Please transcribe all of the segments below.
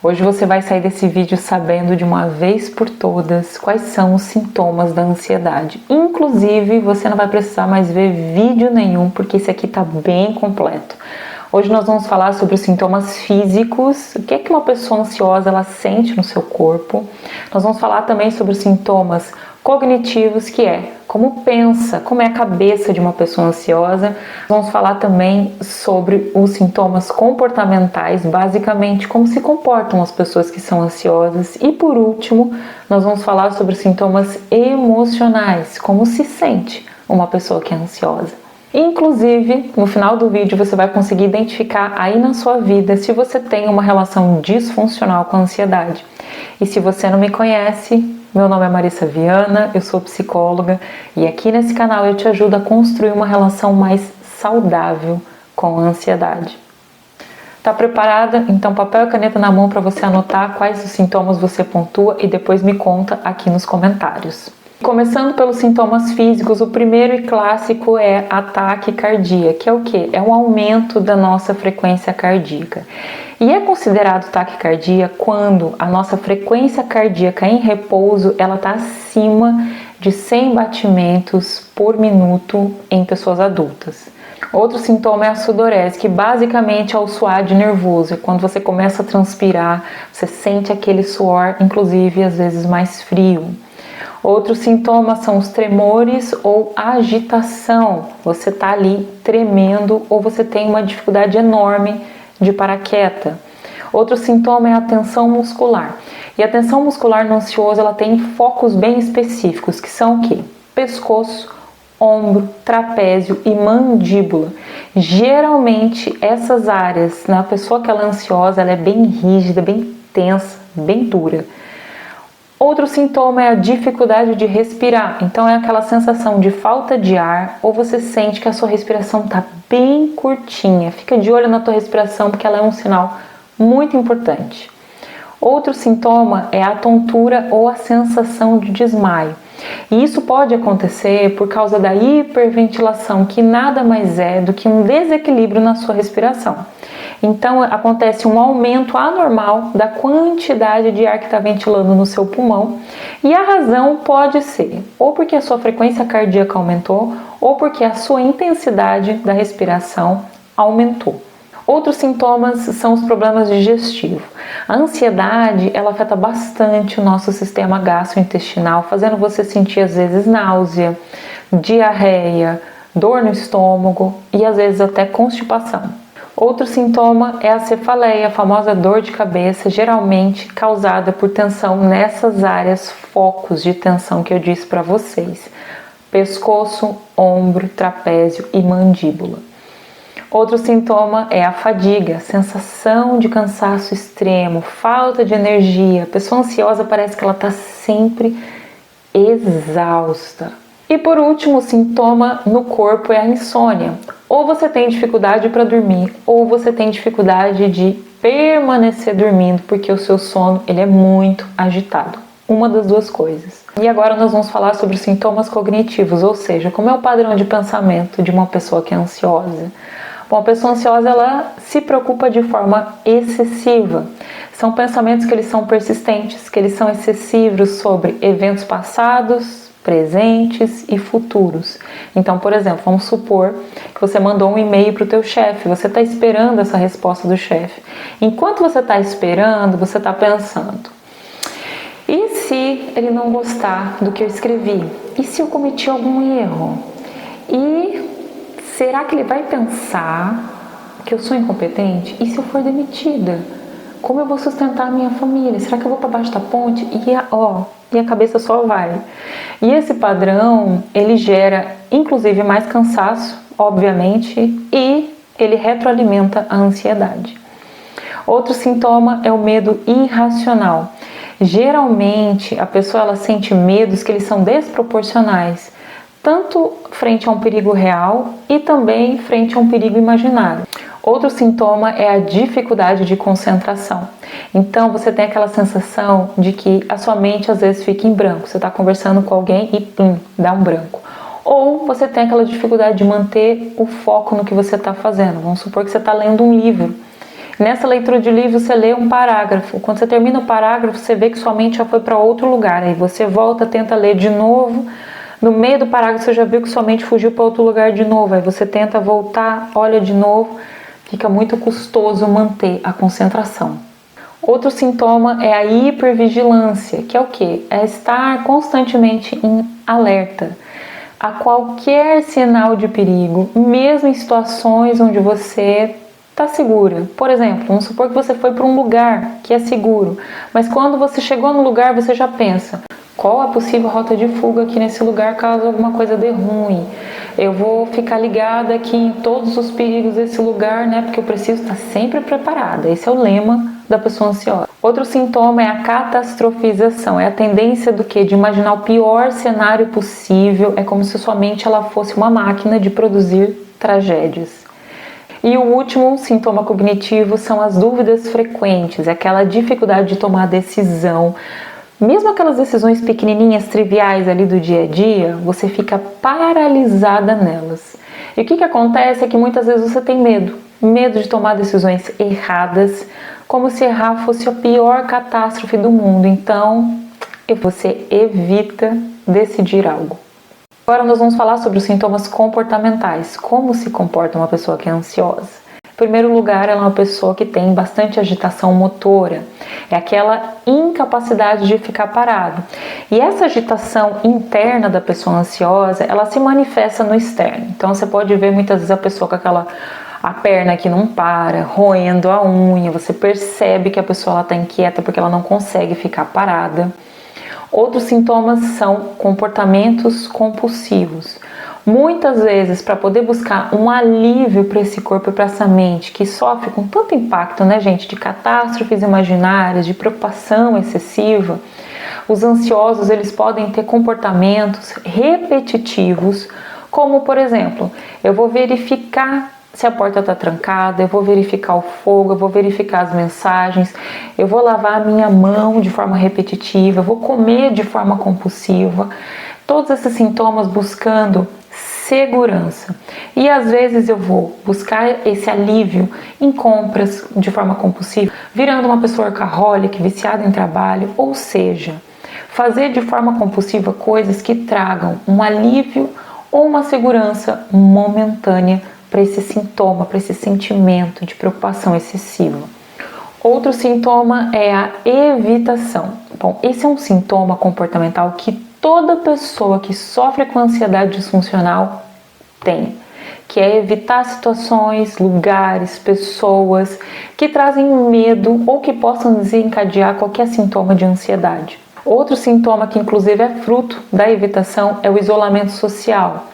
Hoje você vai sair desse vídeo sabendo de uma vez por todas quais são os sintomas da ansiedade. Inclusive, você não vai precisar mais ver vídeo nenhum, porque esse aqui tá bem completo. Hoje nós vamos falar sobre os sintomas físicos, o que é que uma pessoa ansiosa ela sente no seu corpo. Nós vamos falar também sobre os sintomas cognitivos, que é como pensa, como é a cabeça de uma pessoa ansiosa. Vamos falar também sobre os sintomas comportamentais, basicamente como se comportam as pessoas que são ansiosas. E por último, nós vamos falar sobre os sintomas emocionais, como se sente uma pessoa que é ansiosa. Inclusive, no final do vídeo você vai conseguir identificar aí na sua vida se você tem uma relação disfuncional com a ansiedade. E se você não me conhece, meu nome é Marissa Viana, eu sou psicóloga e aqui nesse canal eu te ajudo a construir uma relação mais saudável com a ansiedade. Tá preparada? Então papel e caneta na mão para você anotar quais os sintomas você pontua e depois me conta aqui nos comentários. Começando pelos sintomas físicos, o primeiro e clássico é a taquicardia, que é o quê? É um aumento da nossa frequência cardíaca. E é considerado taquicardia quando a nossa frequência cardíaca em repouso ela está acima de 100 batimentos por minuto em pessoas adultas. Outro sintoma é a sudorese, que basicamente é o suar nervoso. Quando você começa a transpirar, você sente aquele suor, inclusive às vezes mais frio. Outros sintomas são os tremores ou agitação. Você está ali tremendo ou você tem uma dificuldade enorme de parar quieta. Outro sintoma é a tensão muscular. E a tensão muscular no ansioso ela tem focos bem específicos, que são o quê? Pescoço, ombro, trapézio e mandíbula. Geralmente essas áreas, na pessoa que ela é ansiosa, ela é bem rígida, bem tensa, bem dura. Outro sintoma é a dificuldade de respirar, então é aquela sensação de falta de ar ou você sente que a sua respiração está bem curtinha. Fica de olho na tua respiração porque ela é um sinal muito importante. Outro sintoma é a tontura ou a sensação de desmaio. E isso pode acontecer por causa da hiperventilação, que nada mais é do que um desequilíbrio na sua respiração. Então acontece um aumento anormal da quantidade de ar que está ventilando no seu pulmão e a razão pode ser ou porque a sua frequência cardíaca aumentou ou porque a sua intensidade da respiração aumentou. Outros sintomas são os problemas digestivos. A ansiedade ela afeta bastante o nosso sistema gastrointestinal, fazendo você sentir às vezes náusea, diarreia, dor no estômago e às vezes até constipação. Outro sintoma é a cefaleia, a famosa dor de cabeça, geralmente causada por tensão nessas áreas, focos de tensão que eu disse para vocês: pescoço, ombro, trapézio e mandíbula. Outro sintoma é a fadiga, sensação de cansaço extremo, falta de energia. A pessoa ansiosa parece que ela está sempre exausta. E por último, o sintoma no corpo é a insônia. Ou você tem dificuldade para dormir, ou você tem dificuldade de permanecer dormindo, porque o seu sono ele é muito agitado. Uma das duas coisas. E agora nós vamos falar sobre os sintomas cognitivos, ou seja, como é o padrão de pensamento de uma pessoa que é ansiosa. Bom, a pessoa ansiosa ela se preocupa de forma excessiva. São pensamentos que eles são persistentes, que eles são excessivos sobre eventos passados, presentes e futuros. Então, por exemplo, vamos supor que você mandou um e-mail para o teu chefe, você está esperando essa resposta do chefe. Enquanto você está esperando, você está pensando: e se ele não gostar do que eu escrevi? E se eu cometi algum erro? E será que ele vai pensar que eu sou incompetente? E se eu for demitida? Como eu vou sustentar a minha família? Será que eu vou para baixo da ponte? E a cabeça só vai. E esse padrão, ele gera inclusive mais cansaço, obviamente, e ele retroalimenta a ansiedade. Outro sintoma é o medo irracional. Geralmente, a pessoa ela sente medos que eles são desproporcionais, tanto frente a um perigo real e também frente a um perigo imaginário. Outro sintoma é a dificuldade de concentração. Então você tem aquela sensação de que a sua mente às vezes fica em branco. Você está conversando com alguém e dá um branco. Ou você tem aquela dificuldade de manter o foco no que você está fazendo. Vamos supor que você está lendo um livro Nessa leitura de livro você lê um parágrafo, quando você termina o parágrafo você vê que sua mente já foi para outro lugar, aí você volta, tenta ler de novo, no meio do parágrafo você já viu que sua mente fugiu para outro lugar de novo, aí você tenta voltar, olha de novo, fica muito custoso manter a concentração. Outro sintoma é a hipervigilância, que é o quê? É estar constantemente em alerta a qualquer sinal de perigo, mesmo em situações onde você está segura. Por exemplo, vamos supor que você foi para um lugar que é seguro, mas quando você chegou no lugar você já pensa: qual a possível rota de fuga aqui nesse lugar caso alguma coisa dê ruim? Eu vou ficar ligada aqui em todos os perigos desse lugar, né? Porque eu preciso estar sempre preparada. Esse é o lema da pessoa ansiosa. Outro sintoma é a catastrofização, é a tendência do quê? De imaginar o pior cenário possível, é como se sua mente ela fosse uma máquina de produzir tragédias. E o último sintoma cognitivo são as dúvidas frequentes, é aquela dificuldade de tomar decisão. Mesmo aquelas decisões pequenininhas, triviais ali do dia a dia, você fica paralisada nelas. E o que acontece é que muitas vezes você tem medo de tomar decisões erradas, como se errar fosse a pior catástrofe do mundo. Então, você evita decidir algo. Agora nós vamos falar sobre os sintomas comportamentais. Como se comporta uma pessoa que é ansiosa? Em primeiro lugar, ela é uma pessoa que tem bastante agitação motora. É aquela incapacidade de ficar parado. E essa agitação interna da pessoa ansiosa, ela se manifesta no externo. Então você pode ver muitas vezes a pessoa com a perna que não para, roendo a unha. Você percebe que a pessoa está inquieta porque ela não consegue ficar parada. Outros sintomas são comportamentos compulsivos. Muitas vezes, para poder buscar um alívio para esse corpo e para essa mente que sofre com tanto impacto, né, gente, de catástrofes imaginárias, de preocupação excessiva, os ansiosos eles podem ter comportamentos repetitivos, como por exemplo, eu vou verificar se a porta está trancada, eu vou verificar o fogo, eu vou verificar as mensagens, eu vou lavar a minha mão de forma repetitiva, eu vou comer de forma compulsiva. Todos esses sintomas buscando segurança. E às vezes eu vou buscar esse alívio em compras de forma compulsiva, virando uma pessoa workaholic, viciada em trabalho, ou seja, fazer de forma compulsiva coisas que tragam um alívio ou uma segurança momentânea para esse sintoma, para esse sentimento de preocupação excessiva. Outro sintoma é a evitação. Bom, esse é um sintoma comportamental que toda pessoa que sofre com ansiedade disfuncional tem, que é evitar situações, lugares, pessoas que trazem medo ou que possam desencadear qualquer sintoma de ansiedade. Outro sintoma que inclusive é fruto da evitação é o isolamento social.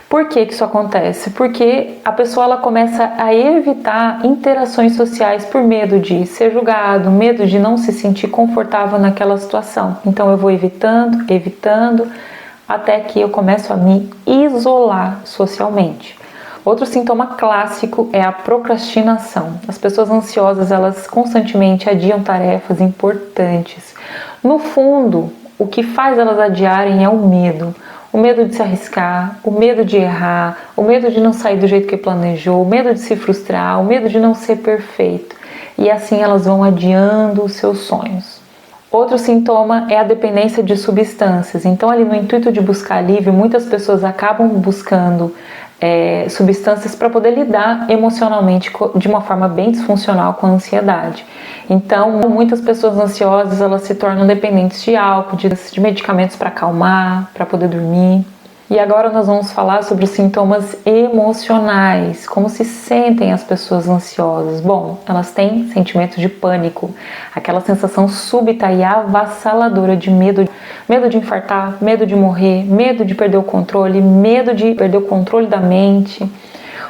Por que isso acontece? Porque a pessoa ela começa a evitar interações sociais por medo de ser julgado, medo de não se sentir confortável naquela situação. Então eu vou evitando, até que eu começo a me isolar socialmente. Outro sintoma clássico é a procrastinação. As pessoas ansiosas, elas constantemente adiam tarefas importantes. No fundo, o que faz elas adiarem é o medo. O medo de se arriscar, o medo de errar, o medo de não sair do jeito que planejou, o medo de se frustrar, o medo de não ser perfeito. E assim elas vão adiando os seus sonhos. Outro sintoma é a dependência de substâncias. Então, ali no intuito de buscar alívio, muitas pessoas acabam buscando substâncias para poder lidar emocionalmente de uma forma bem disfuncional com a ansiedade. Então, muitas pessoas ansiosas elas se tornam dependentes de álcool, de medicamentos para acalmar, para poder dormir. E agora nós vamos falar sobre os sintomas emocionais, como se sentem as pessoas ansiosas. Bom, elas têm sentimentos de pânico, aquela sensação súbita e avassaladora de medo de infartar, medo de morrer, medo de perder o controle, medo de perder o controle da mente.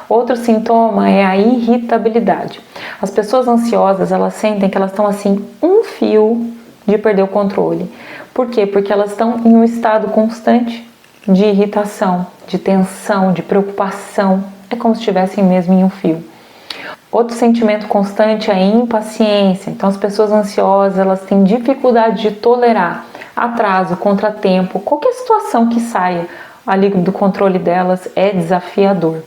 Outro sintoma é a irritabilidade. As pessoas ansiosas, elas sentem que elas estão assim, um fio de perder o controle. Por quê? Porque elas estão em um estado constante de irritação, de tensão, de preocupação. É como se estivessem mesmo em um fio. Outro sentimento constante é a impaciência. Então as pessoas ansiosas, elas têm dificuldade de tolerar atraso, contratempo, qualquer situação que saia ali do controle delas é desafiador.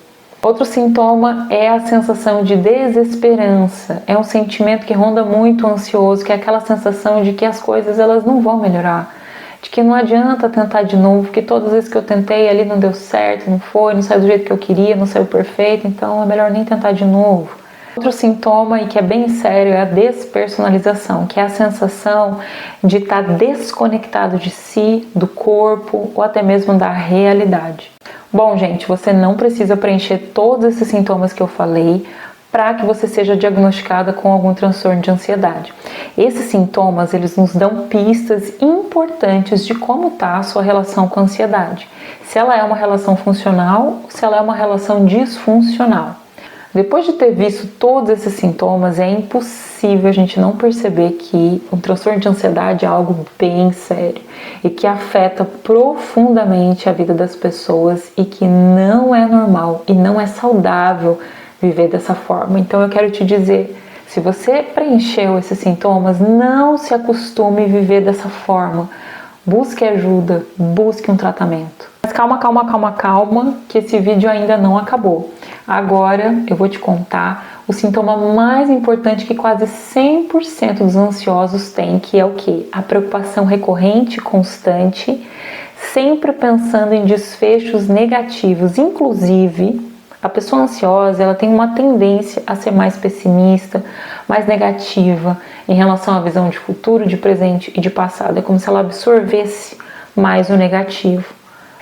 Outro sintoma é a sensação de desesperança. É um sentimento que ronda muito o ansioso, que é aquela sensação de que as coisas elas não vão melhorar, de que não adianta tentar de novo, que todas as vezes que eu tentei ali não deu certo, não foi, não saiu do jeito que eu queria, não saiu perfeito, então é melhor nem tentar de novo. Outro sintoma, e que é bem sério, é a despersonalização, que é a sensação de estar desconectado de si, do corpo ou até mesmo da realidade. Bom, gente, você não precisa preencher todos esses sintomas que eu falei para que você seja diagnosticada com algum transtorno de ansiedade. Esses sintomas, eles nos dão pistas importantes de como está a sua relação com a ansiedade. Se ela é uma relação funcional ou se ela é uma relação disfuncional. Depois de ter visto todos esses sintomas, é impossível a gente não perceber que o transtorno de ansiedade é algo bem sério e que afeta profundamente a vida das pessoas e que não é normal e não é saudável viver dessa forma. Então eu quero te dizer, se você preencheu esses sintomas, não se acostume a viver dessa forma. Busque ajuda, busque um tratamento. Mas calma, que esse vídeo ainda não acabou. Agora eu vou te contar o sintoma mais importante que quase 100% dos ansiosos têm, que é o quê? A preocupação recorrente, constante, sempre pensando em desfechos negativos. Inclusive, a pessoa ansiosa, ela tem uma tendência a ser mais pessimista, mais negativa em relação à visão de futuro, de presente e de passado. É como se ela absorvesse mais o negativo.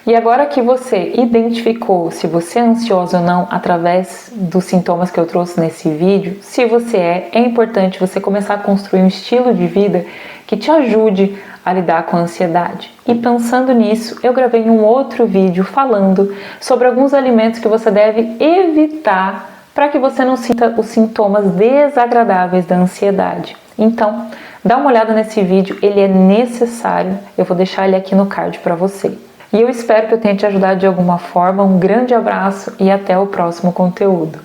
E agora que você identificou se você é ansioso ou não através dos sintomas que eu trouxe nesse vídeo, se você é importante você começar a construir um estilo de vida que te ajude a lidar com a ansiedade. E pensando nisso, eu gravei um outro vídeo falando sobre alguns alimentos que você deve evitar para que você não sinta os sintomas desagradáveis da ansiedade. Então, dá uma olhada nesse vídeo, ele é necessário, eu vou deixar ele aqui no card para você. E eu espero que eu tenha te ajudado de alguma forma. Um grande abraço e até o próximo conteúdo.